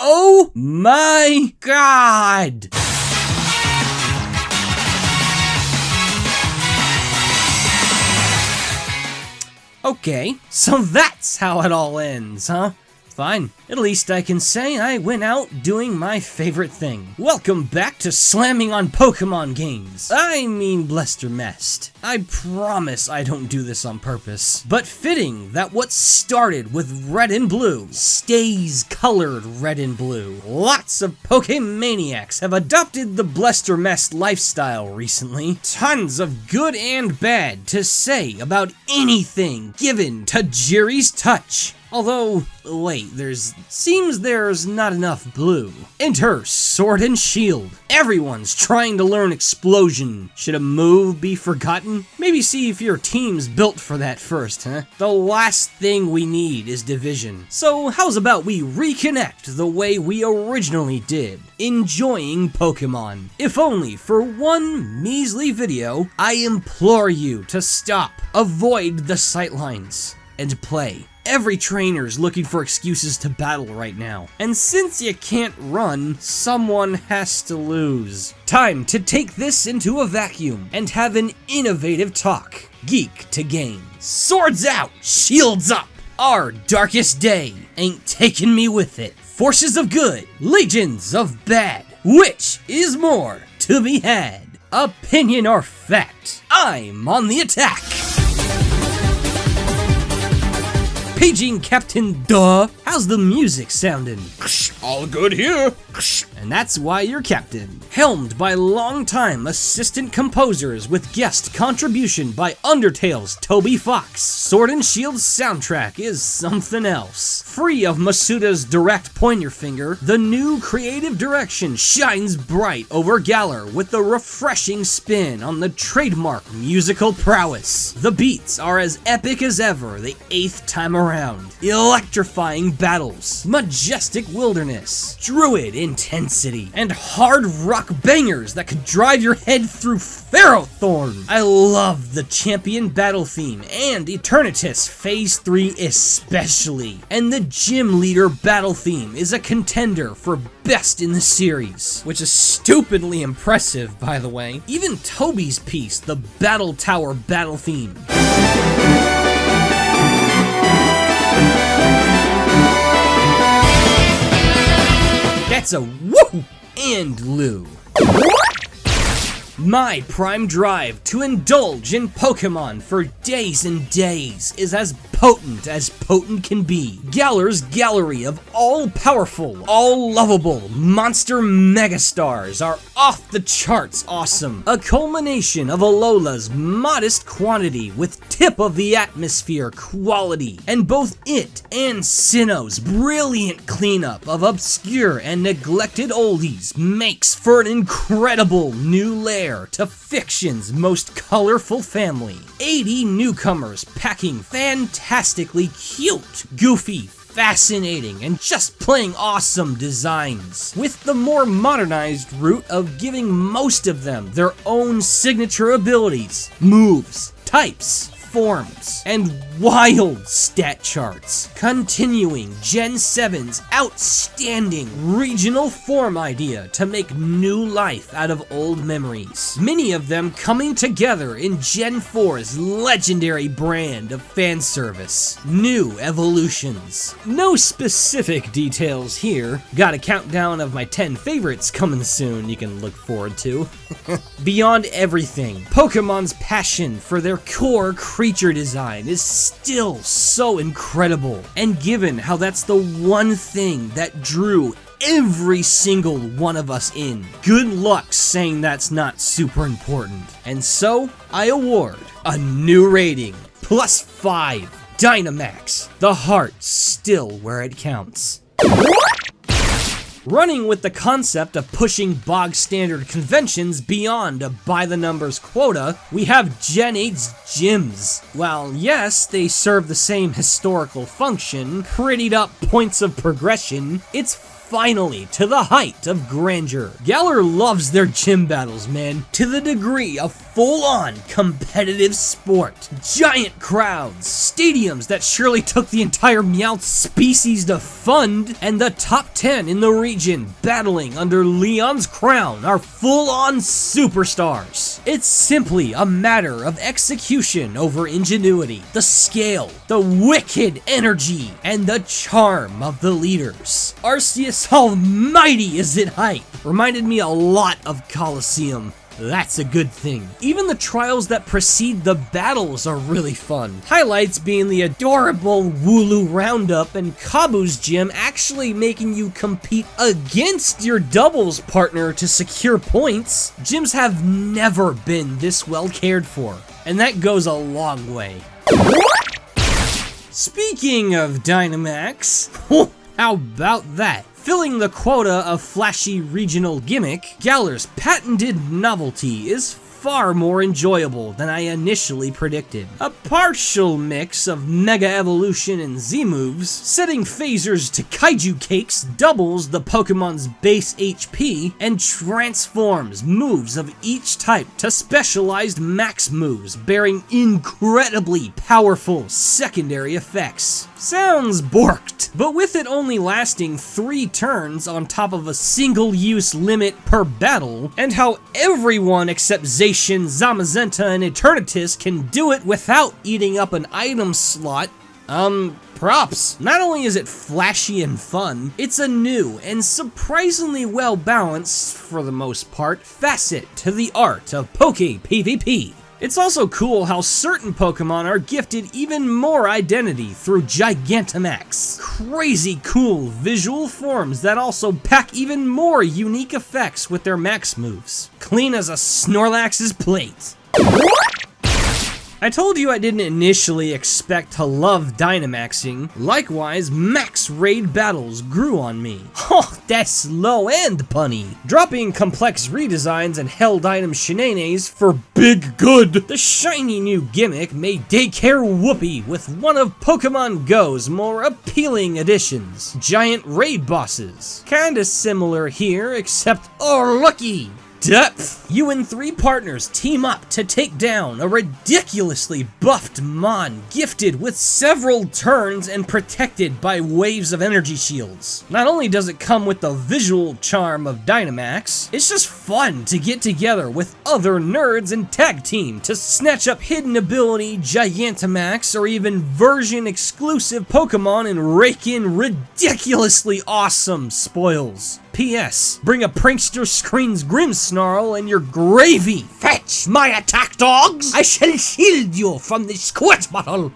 Oh my god! Okay, so that's how it all ends, huh? Fine. At least I can say I went out doing my favorite thing. Welcome back to slamming on Pokemon games. I mean Blestermest. I promise I don't do this on purpose. But fitting that what started with red and blue stays colored red and blue. Lots of Pokemaniacs have adopted the Blestermest lifestyle recently. Tons of good and bad to say about anything given to Tajiri's touch. Although, wait, seems there's not enough blue. Enter Sword and Shield. Everyone's trying to learn Explosion. Should a move be forgotten? Maybe see if your team's built for that first, huh? The last thing we need is division. So how's about we reconnect the way we originally did? Enjoying Pokemon. If only for one measly video, I implore you to stop, avoid the sightlines, and play. Every trainer's looking for excuses to battle right now. And since you can't run, someone has to lose. Time to take this into a vacuum and have an innovative talk. Geek to game. Swords out, shields up. Our darkest day ain't taking me with it. Forces of good, legions of bad. Which is more to be had? Opinion or fact? I'm on the attack. Paging Captain Duh. How's the music sounding? All good here. And that's why you're captain. Helmed by longtime assistant composers with guest contribution by Undertale's Toby Fox. Sword and Shield's soundtrack is something else. Free of Masuda's direct pointer finger, the new creative direction shines bright over Galar with the refreshing spin on the trademark musical prowess. The beats are as epic as ever the 8th time around. Electrifying battles, majestic wilderness, druid intensity, and hard rock bangers that could drive your head through Ferrothorn. I love the champion battle theme and Eternatus Phase 3 especially. And the gym leader battle theme is a contender for best in the series, which is stupidly impressive, by the way. Even Toby's piece, the Battle Tower battle theme. That's a woo and Lou. My prime drive to indulge in Pokemon for days and days is as potent can be. Galar's gallery of all-powerful, all-lovable monster megastars are off the charts awesome. A culmination of Alola's modest quantity with tip-of-the-atmosphere quality, and both it and Sinnoh's brilliant cleanup of obscure and neglected oldies makes for an incredible new lair to fiction's most colorful family. 80 newcomers packing fantastically cute, goofy, fascinating, and just plain awesome designs, with the more modernized route of giving most of them their own signature abilities, moves, types, forms, and wild stat charts. Continuing Gen 7's outstanding regional form idea to make new life out of old memories. Many of them coming together in Gen 4's legendary brand of fan service. New evolutions. No specific details here. Got a countdown of my 10 favorites coming soon you can look forward to. Beyond everything, Pokemon's passion for their core creature design is still so incredible, and given how that's the one thing that drew every single one of us in, good luck saying that's not super important. And so, I award a new rating, +5, Dynamax, the heart still where it counts. Running with the concept of pushing bog standard conventions beyond a by-the-numbers quota, we have Gen 8's gyms. While yes, they serve the same historical function, prettied up points of progression, it's finally to the height of grandeur. Galar loves their gym battles, man, to the degree of full-on competitive sport. Giant crowds, stadiums that surely took the entire Meowth species to fund, and the top 10 in the region battling under Leon's crown are full-on superstars. It's simply a matter of execution over ingenuity, the scale, the wicked energy, and the charm of the leaders. Arceus Almighty is at height. Reminded me a lot of Colosseum. That's a good thing. Even the trials that precede the battles are really fun. Highlights being the adorable Wooloo Roundup and Kabu's gym actually making you compete against your doubles partner to secure points. Gyms have never been this well cared for, and that goes a long way. Speaking of Dynamax, how about that? Filling the quota of flashy regional gimmick, Galar's patented novelty is far more enjoyable than I initially predicted. A partial mix of Mega Evolution and Z-moves, setting phasers to Kaiju Cakes doubles the Pokemon's base HP and transforms moves of each type to specialized max moves bearing incredibly powerful secondary effects. Sounds borked, but with it only lasting 3 turns on top of a single-use limit per battle, and how everyone except Zacian, Zamazenta, and Eternatus can do it without eating up an item slot, props. Not only is it flashy and fun, it's a new and surprisingly well-balanced, for the most part, facet to the art of Poke PvP. It's also cool how certain Pokemon are gifted even more identity through Gigantamax. Crazy cool visual forms that also pack even more unique effects with their max moves. Clean as a Snorlax's plate. I told you I didn't initially expect to love Dynamaxing. Likewise, max raid battles grew on me. Oh, that's low-end punny. Dropping complex redesigns and held item shenanigans for big good. The shiny new gimmick made Daycare whoopee with one of Pokemon Go's more appealing additions. Giant raid bosses. Kinda similar here, except, oh looky! Depth! You and 3 partners team up to take down a ridiculously buffed Mon gifted with several turns and protected by waves of energy shields. Not only does it come with the visual charm of Dynamax, it's just fun to get together with other nerds and tag team to snatch up hidden ability Gigantamax or even version exclusive Pokemon and rake in ridiculously awesome spoils. P.S. Bring a prankster screens Grimmsnarl and your gravy. Fetch my attack dogs! I shall shield you from the squirt bottle!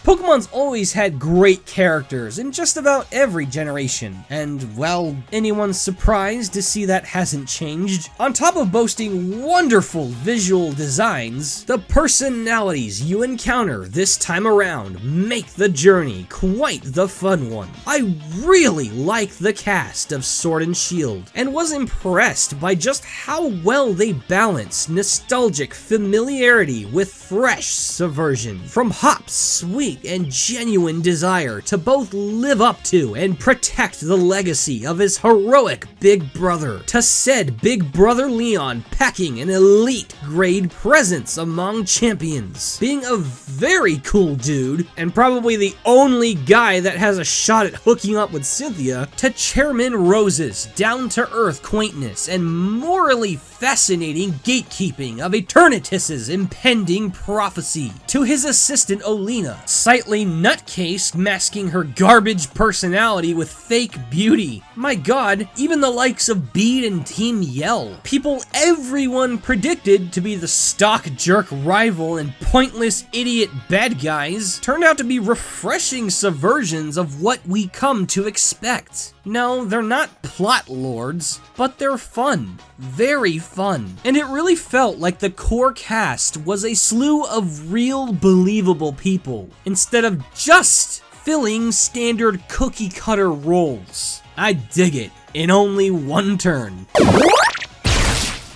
Pokemon's always had great characters in just about every generation, and, well, anyone's surprised to see that hasn't changed? On top of boasting wonderful visual designs, the personalities you encounter this time around make the journey quite the fun one. I really like the cast of Sword and Shield, and was impressed by just how well they balance nostalgic familiarity with fresh subversion. From Hop's sweet and genuine desire to both live up to and protect the legacy of his heroic big brother, to said big brother Leon packing an elite grade presence among champions, being a very cool dude, and probably the only guy that has a shot at hooking up with Cynthia, to Chairman Rose's down-to-earth quaintness and morally fascinating gatekeeping of Eternatus's impending prophecy, to his assistant Olina, sightly nutcase masking her garbage personality with fake beauty. My god, even the likes of Bede and Team Yell, people everyone predicted to be the stock jerk rival and pointless idiot bad guys, turned out to be refreshing subversions of what we come to expect. No, they're not plot lords, but they're fun. Very fun. And it really felt like the core cast was a slew of real believable people, instead of just filling standard cookie cutter roles. I dig it, in only one turn.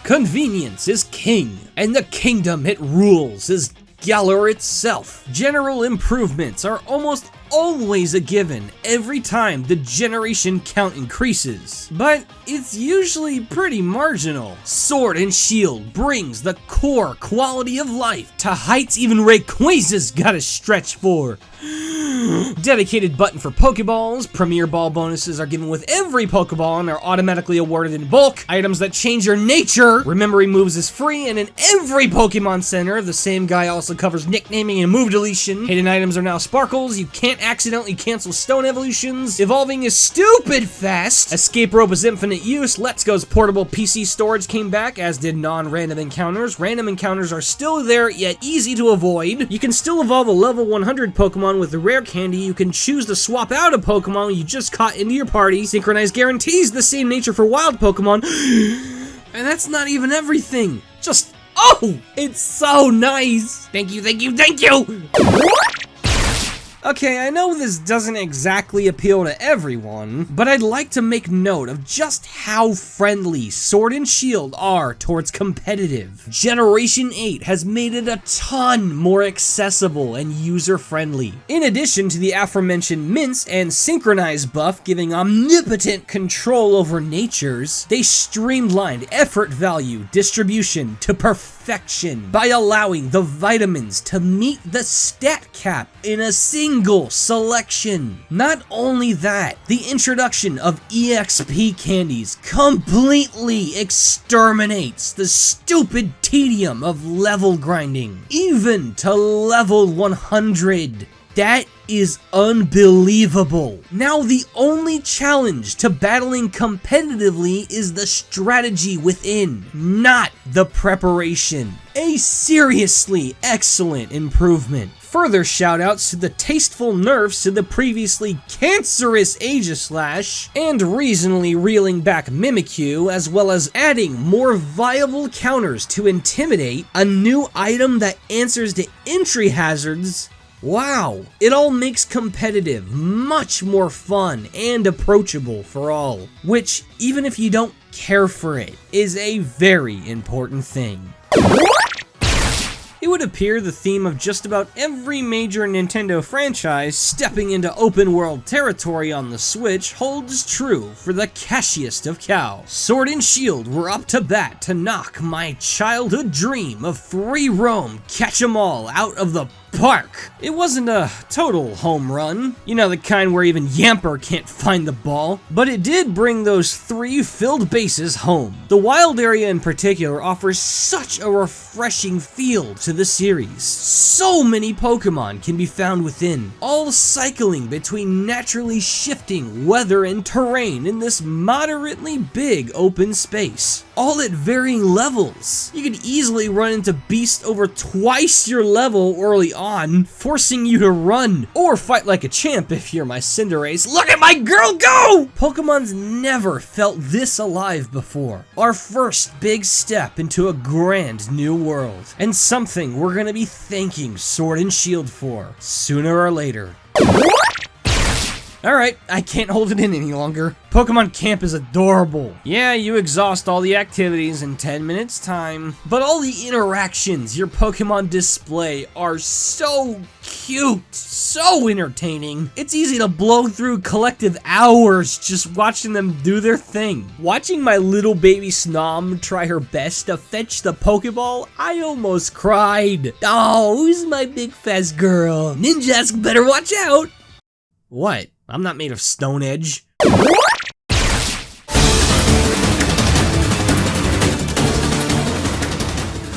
Convenience is king, and the kingdom it rules is Galar itself. General improvements are almost always a given every time the generation count increases, but it's usually pretty marginal. Sword and Shield brings the core quality of life to heights even Rayquaza's gotta stretch for. Dedicated button for Pokeballs. Premier Ball bonuses are given with every Pokeball and are automatically awarded in bulk. Items that change your nature. Remembering moves is free, and in every Pokemon Center, the same guy also covers nicknaming and move deletion. Hidden items are now sparkles. You can't accidentally cancel stone evolutions. Evolving is stupid fast. Escape rope is infinite use. Let's Go's portable PC storage came back, as did non-random encounters. Random encounters are still there, yet easy to avoid. You can still evolve a level 100 Pokemon with the rare candy. You can choose to swap out a Pokemon you just caught into your party. Synchronized guarantees the same nature for wild Pokemon. And that's not even everything. Just, oh, it's so nice. Thank you, thank you, thank you. Okay, I know this doesn't exactly appeal to everyone, but I'd like to make note of just how friendly Sword and Shield are towards competitive. Generation 8 has made it a ton more accessible and user-friendly. In addition to the aforementioned mints and synchronized buff giving omnipotent control over natures, they streamlined effort value distribution to perfection by allowing the vitamins to meet the stat cap in a single selection. Not only that, the introduction of EXP candies completely exterminates the stupid tedium of level grinding, even to level 100. That is unbelievable. Now the only challenge to battling competitively is the strategy within, not the preparation. A seriously excellent improvement. Further shoutouts to the tasteful nerfs to the previously cancerous Aegislash and reasonably reeling back Mimikyu, as well as adding more viable counters to intimidate, a new item that answers to entry hazards. Wow, it all makes competitive much more fun and approachable for all, which, even if you don't care for it, is a very important thing. It would appear the theme of just about every major Nintendo franchise stepping into open world territory on the Switch holds true for the cashiest of cows. Sword and Shield were up to bat to knock my childhood dream of free roam catch 'em all out of the park. It wasn't a total home run, you know, the kind where even Yamper can't find the ball, but it did bring those 3 filled bases home. The wild area in particular offers such a refreshing feel to the series. So many Pokemon can be found within, all cycling between naturally shifting weather and terrain in this moderately big open space, all at varying levels. You could easily run into beasts over twice your level early on, forcing you to run, or fight like a champ if you're my Cinderace. Look at my girl go! Pokemon's never felt this alive before. Our first big step into a grand new world, and something we're gonna be thanking Sword and Shield for, sooner or later. Alright, I can't hold it in any longer. Pokemon Camp is adorable. Yeah, you exhaust all the activities in 10 minutes time, but all the interactions your Pokemon display are so cute, so entertaining. It's easy to blow through collective hours just watching them do their thing. Watching my little baby Snom try her best to fetch the Pokeball, I almost cried. Oh, who's my big fast girl? Ninjask better watch out. What? I'm not made of Stone Edge.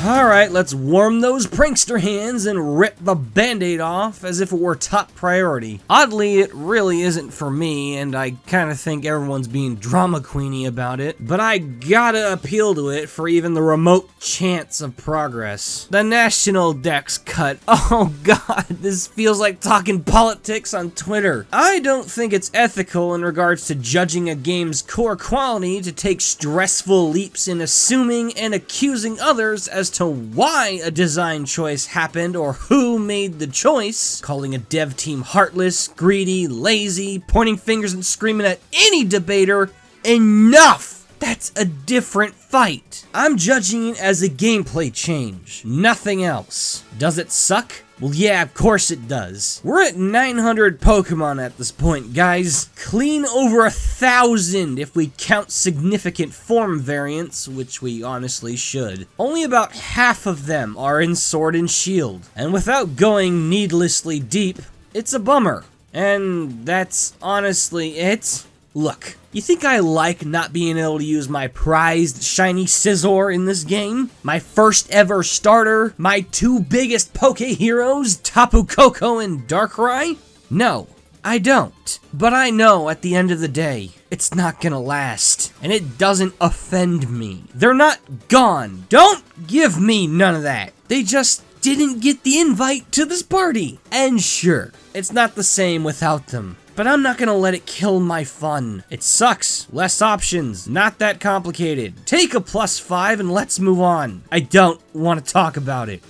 Alright, let's warm those prankster hands and rip the band-aid off as if it were top priority. Oddly, it really isn't for me, and I kinda think everyone's being drama queeny about it, but I gotta appeal to it for even the remote chance of progress. The National Dex Cut. Oh god, this feels like talking politics on Twitter. I don't think it's ethical in regards to judging a game's core quality to take stressful leaps in assuming and accusing others as to why a design choice happened or who made the choice, calling a dev team heartless, greedy, lazy, pointing fingers and screaming at any debater. Enough! That's a different fight. I'm judging it as a gameplay change, nothing else. Does it suck? Well, yeah, of course it does. We're at 900 Pokemon at this point, guys. Clean over 1,000 if we count significant form variants, which we honestly should. Only about half of them are in Sword and Shield. And without going needlessly deep, it's a bummer. And that's honestly it. Look, you think I like not being able to use my prized shiny Scizor in this game? My first ever starter? My two biggest Poke heroes, Tapu Koko and Darkrai? No, I don't. But I know at the end of the day, it's not gonna last. And it doesn't offend me. They're not gone. Don't give me none of that. They just didn't get the invite to this party. And sure, it's not the same without them. But I'm not gonna let it kill my fun. It sucks. Less options. Not that complicated. Take a +5 and let's move on. I don't want to talk about it.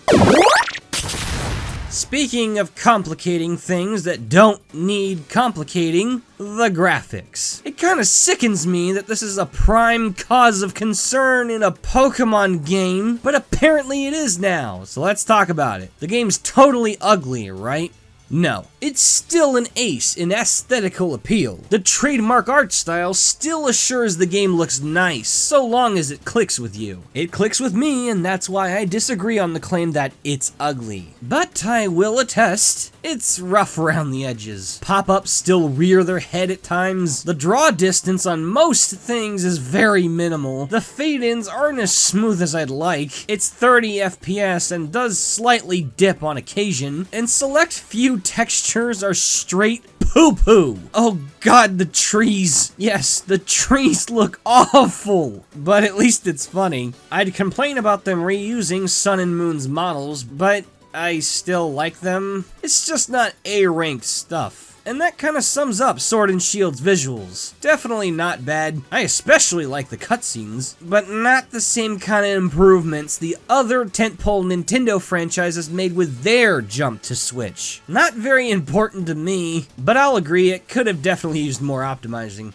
Speaking of complicating things that don't need complicating, the graphics. It kinda sickens me that this is a prime cause of concern in a Pokemon game, but apparently it is now, so let's talk about it. The game's totally ugly, right? No, it's still an ace in aesthetical appeal. The trademark art style still assures the game looks nice, so long as it clicks with you. It clicks with me, and that's why I disagree on the claim that it's ugly. But I will attest, it's rough around the edges. Pop-ups still rear their head at times. The draw distance on most things is very minimal. The fade-ins aren't as smooth as I'd like. It's 30 FPS and does slightly dip on occasion, and select few textures are straight poo-poo. Oh god, the trees. Yes, the trees look awful, but at least it's funny. I'd complain about them reusing Sun and Moon's models, but I still like them. It's just not A-ranked stuff. And that kind of sums up Sword and Shield's visuals. Definitely not bad. I especially like the cutscenes, but not the same kind of improvements the other tentpole Nintendo franchises made with their jump to Switch. Not very important to me, but I'll agree it could have definitely used more optimizing.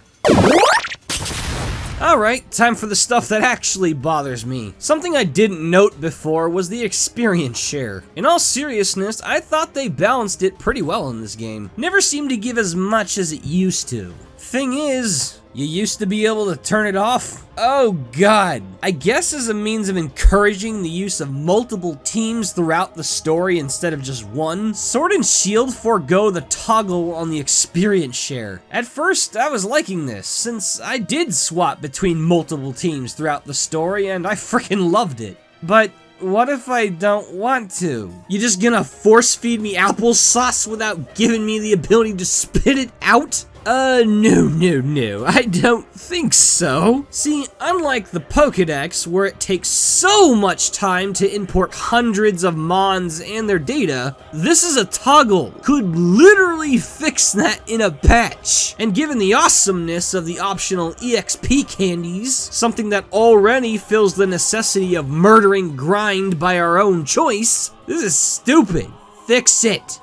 Alright, time for the stuff that actually bothers me. Something I didn't note before was the experience share. In all seriousness, I thought they balanced it pretty well in this game. Never seemed to give as much as it used to. Thing is, you used to be able to turn it off? Oh god. I guess as a means of encouraging the use of multiple teams throughout the story instead of just one, Sword and Shield forego the toggle on the experience share. At first, I was liking this, since I did swap between multiple teams throughout the story and I freaking loved it. But what if I don't want to? You just gonna force feed me applesauce without giving me the ability to spit it out? No, I don't think so. See, unlike the Pokédex, where it takes so much time to import hundreds of mons and their data, this is a toggle. Could literally fix that in a patch. And given the awesomeness of the optional EXP candies, something that already fills the necessity of murdering grind by our own choice, this is stupid. Fix it.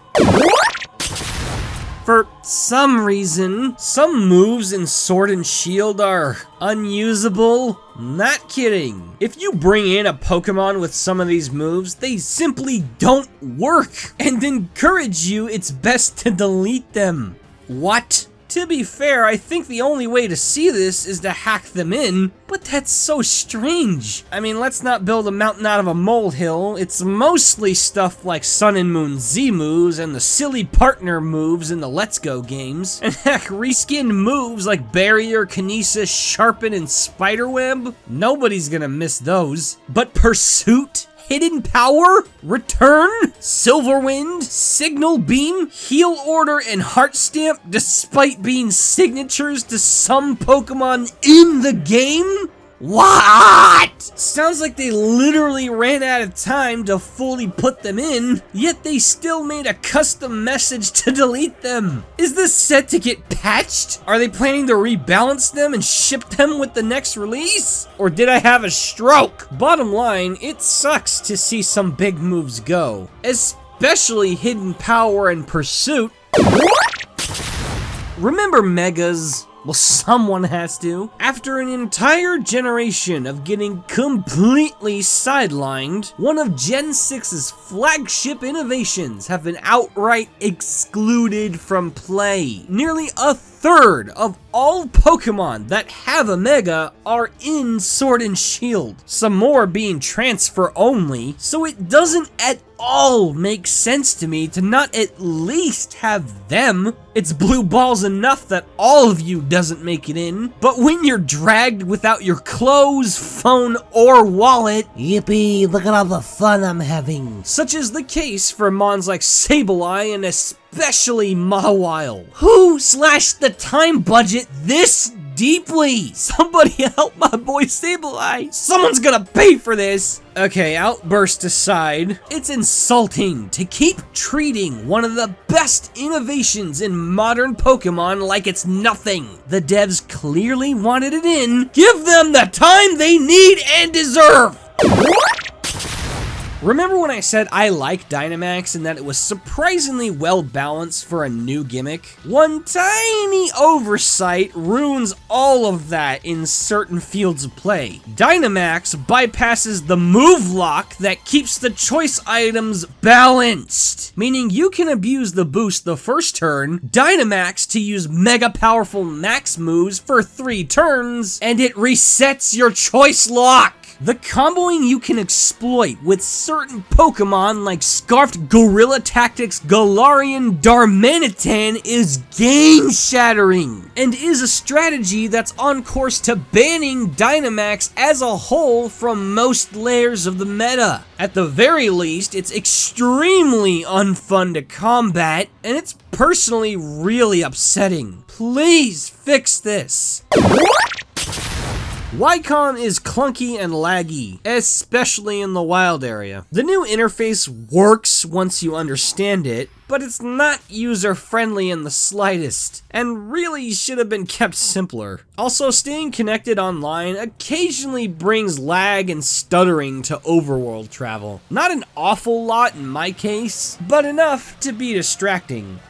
For some reason, some moves in Sword and Shield are unusable. Not kidding. If you bring in a Pokemon with some of these moves, they simply don't work, and encourage you it's best to delete them. What? To be fair, I think the only way to see this is to hack them in, but that's so strange. I mean, let's not build a mountain out of a molehill. It's mostly stuff like Sun and Moon Z moves and the silly partner moves in the Let's Go games. And heck, reskinned moves like Barrier, Kinesis, Sharpen, and Spiderweb? Nobody's gonna miss those. But Pursuit? Hidden Power, Return, Silverwind, Signal Beam, Heal Order, and Heart Stamp, despite being signatures to some Pokemon in the game? What? Sounds like they literally ran out of time to fully put them in, yet they still made a custom message to delete them. Is this set to get patched? Are they planning to rebalance them and ship them with the next release? Or did I have a stroke? Bottom line, it sucks to see some big moves go, especially Hidden Power and Pursuit. Remember Megas? Well, someone has to. After an entire generation of getting completely sidelined, one of Gen 6's flagship innovations have been outright excluded from play. Nearly a third of all Pokemon that have a Mega are in Sword and Shield, some more being transfer only, so it doesn't at all make sense to me to not at least have them. It's blue balls enough that all of you doesn't make it in, but when you're dragged without your clothes, phone, or wallet, yippee, look at all the fun I'm having. Such is the case for mons like Sableye and especially Mawile. Who slashed the time budget this deeply? Somebody help my boy Sableye. Someone's gonna pay for this. Okay, outburst aside, it's insulting to keep treating one of the best innovations in modern Pokemon like it's nothing. The devs clearly wanted it in. Give them the time they need and deserve. Remember when I said I like Dynamax and that it was surprisingly well balanced for a new gimmick? One tiny oversight ruins all of that in certain fields of play. Dynamax bypasses the move lock that keeps the choice items balanced, meaning you can abuse the boost the first turn, Dynamax to use mega powerful max moves for 3 turns, and it resets your choice lock. The comboing you can exploit with certain Pokemon like Scarfed Gorilla Tactics Galarian Darmanitan is game-shattering, and is a strategy that's on course to banning Dynamax as a whole from most layers of the meta. At the very least, it's extremely unfun to combat, and it's personally really upsetting. Please fix this. Wycon is clunky and laggy, especially in the wild area. The new interface works once you understand it, but it's not user-friendly in the slightest, and really should have been kept simpler. Also, staying connected online occasionally brings lag and stuttering to overworld travel. Not an awful lot in my case, but enough to be distracting.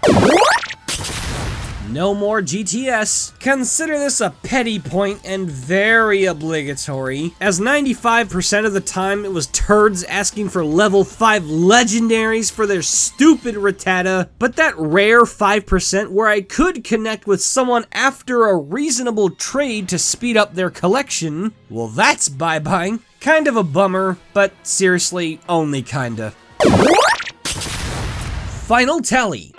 No more GTS. Consider this a petty point and very obligatory, as 95% of the time it was turds asking for level 5 legendaries for their stupid Rattata, but that rare 5% where I could connect with someone after a reasonable trade to speed up their collection, well, that's bye-bye. Kind of a bummer, but seriously, only kinda. Final tally.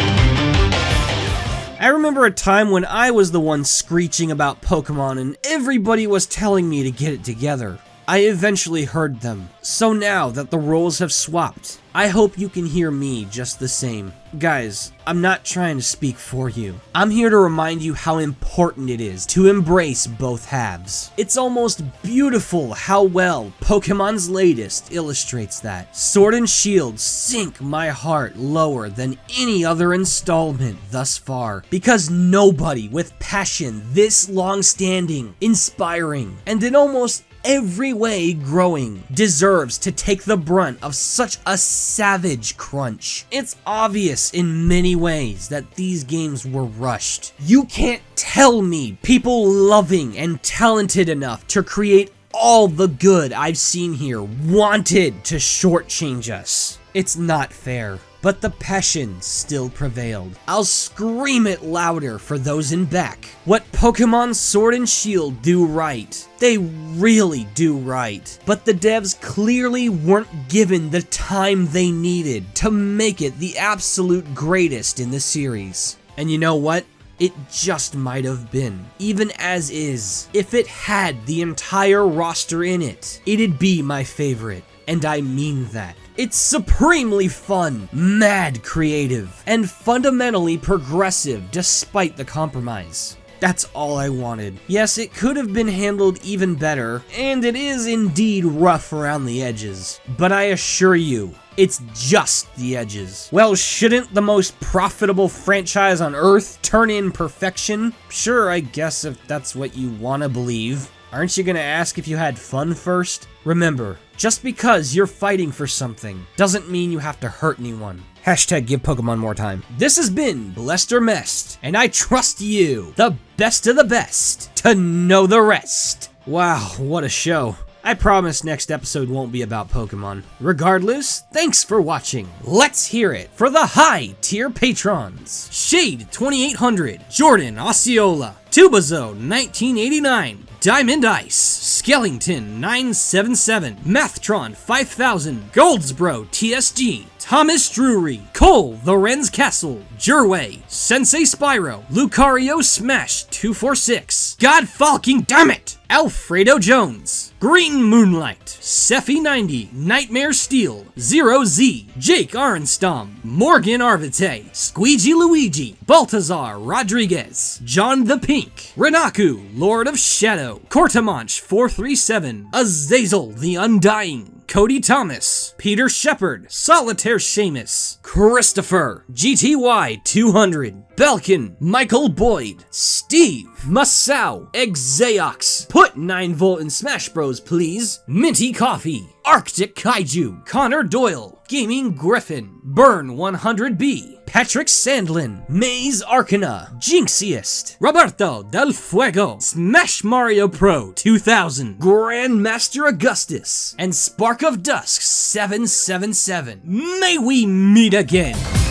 I remember a time when I was the one screeching about Pokemon and everybody was telling me to get it together. I eventually heard them, so now that the roles have swapped, I hope you can hear me just the same. Guys, I'm not trying to speak for you. I'm here to remind you how important it is to embrace both halves. It's almost beautiful how well Pokemon's latest illustrates that. Sword and Shield sink my heart lower than any other installment thus far, because nobody with passion this long-standing, inspiring, and in almost every way growing deserves to take the brunt of such a savage crunch. It's obvious in many ways that these games were rushed. You can't tell me people loving and talented enough to create all the good I've seen here wanted to shortchange us. It's not fair. But the passion still prevailed. I'll scream it louder for those in back. What Pokemon Sword and Shield do right, they really do right. But the devs clearly weren't given the time they needed to make it the absolute greatest in the series. And you know what? It just might have been. Even as is, if it had the entire roster in it, it'd be my favorite. And I mean that. It's supremely fun, mad creative, and fundamentally progressive despite the compromise. That's all I wanted. Yes, it could have been handled even better, and it is indeed rough around the edges, but I assure you, it's just the edges. Well, shouldn't the most profitable franchise on Earth turn in perfection? Sure, I guess if that's what you want to believe. Aren't you gonna ask if you had fun first? Remember, just because you're fighting for something doesn't mean you have to hurt anyone. Hashtag give Pokemon more time. This has been Blessed or Messed, and I trust you, the best of the best, to know the rest. Wow, what a show. I promise next episode won't be about Pokemon. Regardless, thanks for watching. Let's hear it for the high tier patrons. Shade 2800, Jordan Osceola, Tubazo 1989, Diamond Ice, Skellington 977, Mathtron 5000, Goldsbro TSG, Thomas Drury, Cole the Wren's Castle, Jurway, Sensei Spyro, Lucario Smash 246, God fucking damn it, Alfredo Jones, Green Moonlight, Sephi 90, Nightmare Steel, Zero Z, Jake Arenstom, Morgan Arvite, Squeegee Luigi, Baltazar Rodriguez, John the Pink, Renaku, Lord of Shadow, Cortamanch 437, Azazel the Undying, Cody Thomas, Peter Shepard, Solitaire Seamus, Christopher, GTY 200, Belkin, Michael Boyd, Steve, Masao, Exaox, put 9V in Smash Bros please, Minty Coffee, Arctic Kaiju, Connor Doyle, Gaming Griffin, Burn 100B, Patrick Sandlin, Maze Arcana, Jinxiest, Roberto Del Fuego, Smash Mario Pro 2000, Grandmaster Augustus, and Spark of Dusk 777. May we meet again!